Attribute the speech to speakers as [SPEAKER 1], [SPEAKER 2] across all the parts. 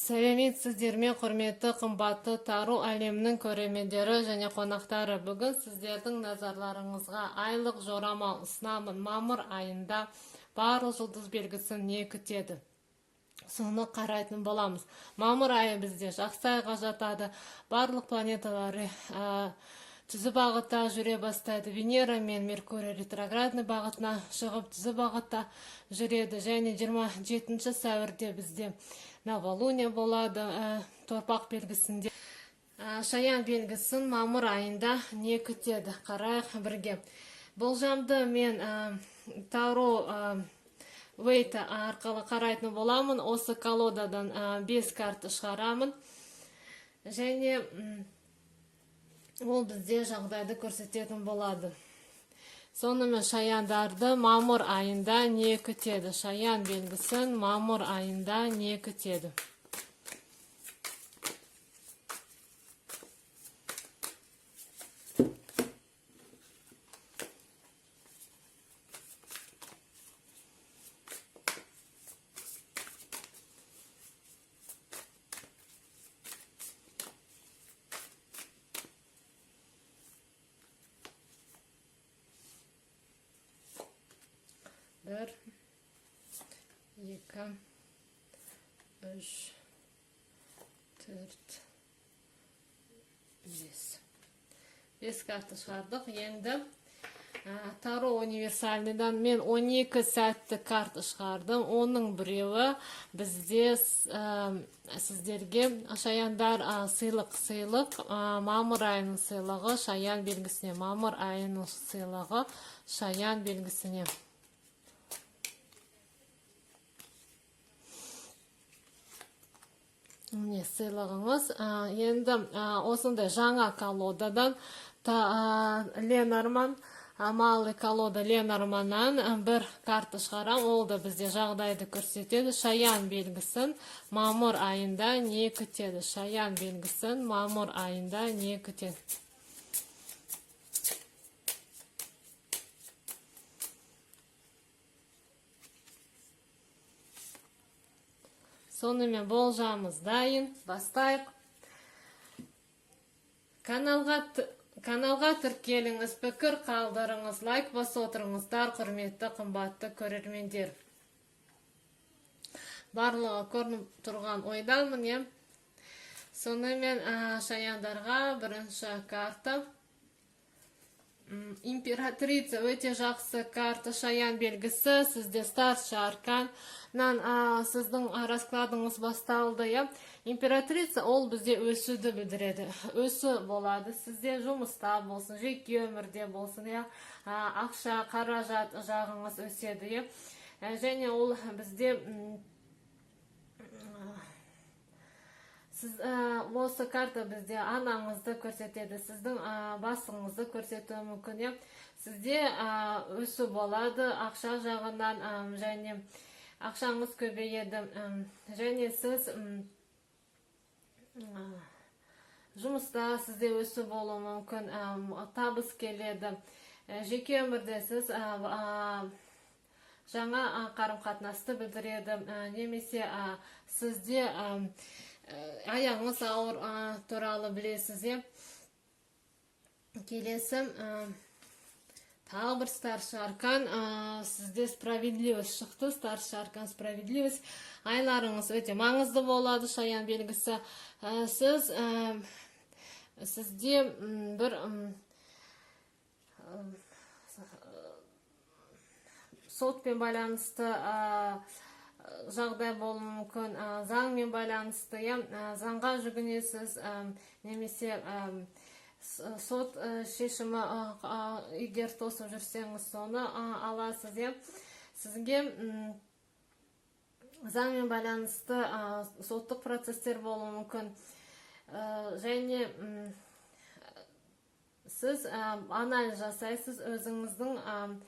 [SPEAKER 1] Сәлеметсіздер ме, құрметті қымбатты тару әлемінің көрермендері және қонақтары. Бүгін сіздердің назарларыңызға айлық жорамал ұсынамын. Мамыр айында барлық жұлдыз белгісін не күтеді? Соны қарайтын боламыз. Мамыр айы бізде жақсы айға жатады. Барлық планеталар түзі бағытта жүре бастайды. Венера мен Меркурий ретроградный бағытына шығып түзі бағытта жүреді. Және 27 сәуірде бізде новолуние болады торпақ белгісінде. Шаян белгісін мамыр айында не күтеді? Қарайық бірге. Болжамды мен Таро Вейта арқылы қарайтын боламын. Осы колодадан 5 карта шығарамын. Және ол бізде жағдайды көрсететін болады. Сонымен шаяндарды мамыр айында не күтеді? Шаян белгісін мамыр айында не күтеді? Bir, екі, үш, төрт, бес карта шығардық. Енді Таро универсальныйдан мен 12 сәтті карта шығардым. Оның біреуі бізде сіздерге шаяндар сыйлық, мамыр айының сыйлығы шаян белгісіне, мамыр айының сыйлығы шаян белгісіне. Сыйлығыңыз. Енді осындай жаңа колодадан Ленорман, малый колода Ленорманнан бір карта шығарам. Ол да бізде жағдайды көрсетеді. Шаян белгісін мамыр айында не күтеді? Шаян белгісін мамыр айында не күтеді? Сонымен болжамыз дайын. Бастайық. Каналға тіркеліңіз, пікір қалдырыңыз, лайк басып отырыңыздар, құрметті қымбатты көрермендер. Барлығы көрініп тұрған ойдамын. Сонымен шаяндарға бірінші карта. Императрица өте жақсы карта, шаян белгісі, сізде старший арканнан сіздің раскладыңыз басталды. Императрица ол бізде өсуді білдіреді. Өсу болады сізде, жұмыста болсын, жеке өмірде болсын, ақша, қаражат жағыңыз өседі. Және ол бізде осы карта бізде анаңызды көрсетеді, сіздің басыңызды көрсетуі мүмкін. Сізде өсу болады ақша жағынан, және ақшаңыз көбейеді. Және сіз жұмыста сізде өсу болуы мүмкін, табыс келеді. Жеке өмірде сіз жаңа қарым-қатынасты білдіреді. Немесе сізде аяғыңыз ауыр туралы білесіз. Келесі тағы бір старший аркан, сізде справедливость шықты. Старший аркан справедливость. Айларыңыз өте маңызды болады, шаян белгісі. Сізде бір сотпен байланысты жағдай болуы мүмкін, заңмен байланысты, заңға жүгінесіз, немесе сот шешімі егер тосып жүрсеңіз, соны аласыз. Сізге заңмен байланысты соттық процестер болуы мүмкін. Және сіз анализ жасайсыз, өзіңіздің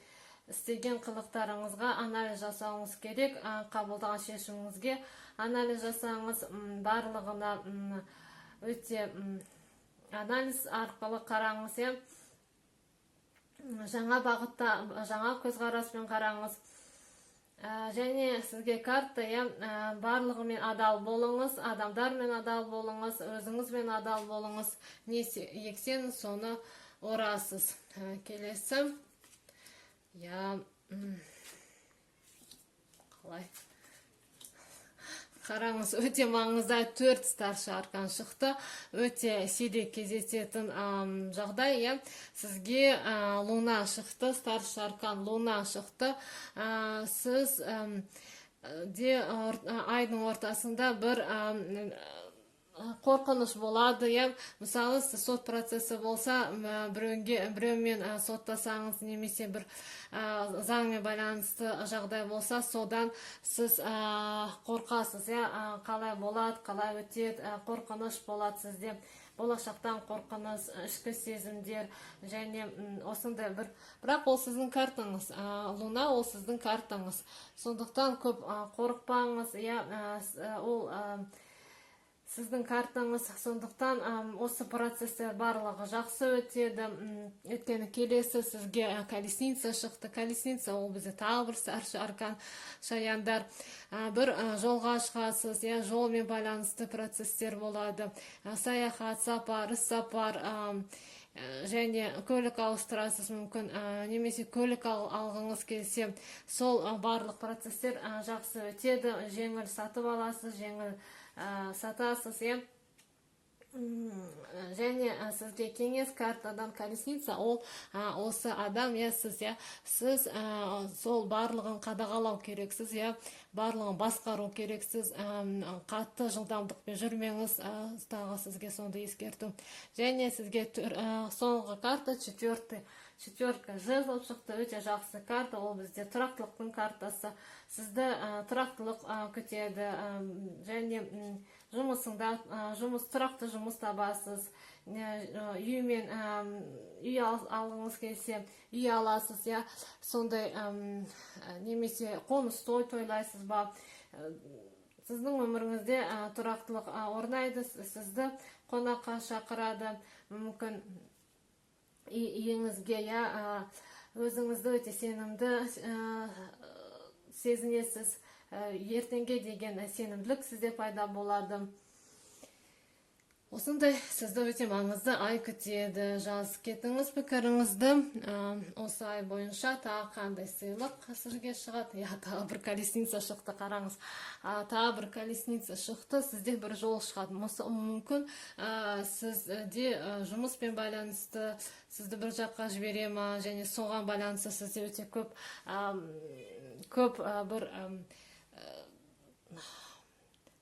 [SPEAKER 1] істеген қылықтарыңызға анализ жасауыңыз керек. Қабылдаған шешіміңізге анализ жасаңыз, барлығына өте анализ арқылы қараңыз. Жаңа бағытта, жаңа көзқараспен қараңыз. Және сізге карта барлығымен адал болыңыз, адамдармен адал болыңыз, өзіңізбен адал болыңыз, не ексен соны орасыз. Келесі қалай қараңыз, өте маңызды 4 старший аркан шықты. Өте сирек кездесетін жағдай. Сізге луна шықты, старший аркан луна шықты. Сіз айдың ортасында бір қорқыныш болады. Мысалы, сот процесі болса, біреумен соттасаңыз, немесе бір заңмен байланысты жағдай болса, содан сіз қорқасыз. Қалай болады, қалай өтеді, қорқыныш болады сізде. Болашақтан қорқыныш, ішкі сезімдер, және осындай бір. Бірақ ол сіздің картаңыз. Луна ол сіздің картаңыз. Сондықтан көп қорықпаңыз. Ол сіздің картаңыз. Сондықтан осы процесстер барлығы жақсы өтеді. Өйткені келесі сізге колесница шықты. Колесница ол бізде тағы бір старший аркан шаяндар. Бір жолға шығасыз, жолмен байланысты процесстер болады. Саяхат, сапар, іс-сапар, және көлік ауыстырасыз мүмкін, немесе көлік алғыңыз келсе, сол барлық процесстер жақсы өтеді. Жеңіл сатып аласыз, жеңіл сатасыз. Және сізге кеңес картадан колесница, ол осы адам, сіз сол барлығын қадағалау керексіз, барлығын басқару керексіз, қатты жылдамдықпен жүрмеңіз, тағы сізге сонда ескерту. Және сізге соңғы карта четверка жезлов шықты. Өте жақсы карта, ол бізде тұрақтылықтың картасы. Сізді тұрақтылық күтеді, және жұмысыңда тұрақты жұмыс табасыз. Үй алғыңыз келсе, үй аласыз, сондай, немесе қоныс тойлайсыз ба. Сіздің өміріңізде тұрақтылық орнайды, сізді қонаққа шақырады, мүмкін үйіңізге, өзіңізді өте сенімді сезінесіз. Ертеңге деген сенімділік сізде пайда болады. Осындай сізді өте маңызды ай күтеді. Жазып кетіңіз пікіріңізді. Осы ай бойынша тағы қандай сыйлық сізге шығады? Тағы бір колесница шықты, қараңыз. Тағы бір колесница шықты, сізде бір жол шығады. Мүмкін сізде жұмыспен байланысты, сізді бір жаққа жібере ма, және соған байланысты сізде өте көп бір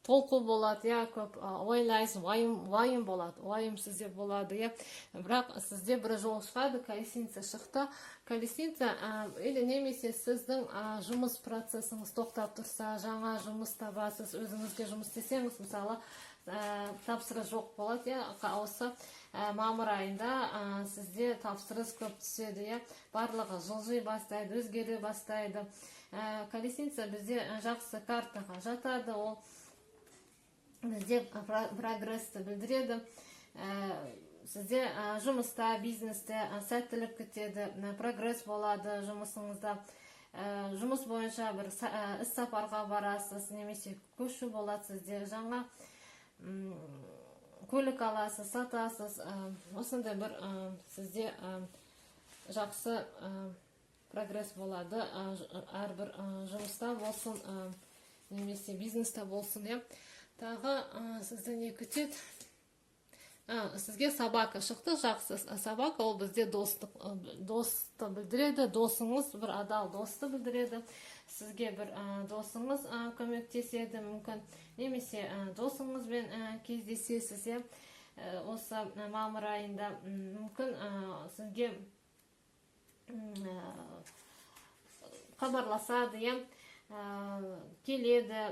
[SPEAKER 1] толқу болады, көп ойлайсыз, уайым болады, уайым сізде болады, бірақ сізде бір жол шығады, колесница шықты. Колесница, немесе сіздің жұмыс процесіңіз тоқтап тұрса, жаңа жұмыс табасыз, өзіңізге жұмыс істесеңіз, мысалы, тапсырыс жоқ болады, осы мамыр айында сізде тапсырыс көп түседі, барлығы жылжи бастайды, өзгере бастайды. Колесница бізде жақсы картаға жатады, ол бізде прогрессті білдіреді. Сізде жұмыста, бизнесте сәттілік күтеді, прогресс болады жұмысыңызда. Жұмыс бойынша бір іс-сапарға барасыз, немесе көшу болады сізде, жаңа көлік аласыз, сатасыз. Осындай бір сізде жақсы прогресс болады, әрбір жұмыста болсын, немесе бизнеста болсын. Тағы сізді не күтеді? Сізге собака шықты, жақсы. Собака ол бізде досты білдіреді, досыңыз, бір адал досты білдіреді. Сізге бір досыңыз көмектеседі, мүмкін, немесе досыңызбен кездесесіз. Осы мамыр айында мүмкін сізге хабарласады, келеді.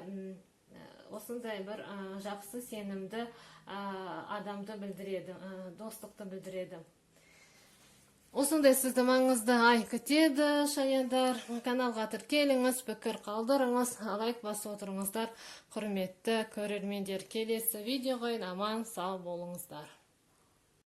[SPEAKER 1] Осындай бір жақсы сенімді адамды білдіреді, достықты білдіреді. Осындай сізді маңызды ай күтеді, шаяндар. Каналға тіркеліңіз, пікір қалдырыңыз, лайк басып отырыңыздар. Құрметті көрермендер, келесі видеоға аман сау болыңыздар.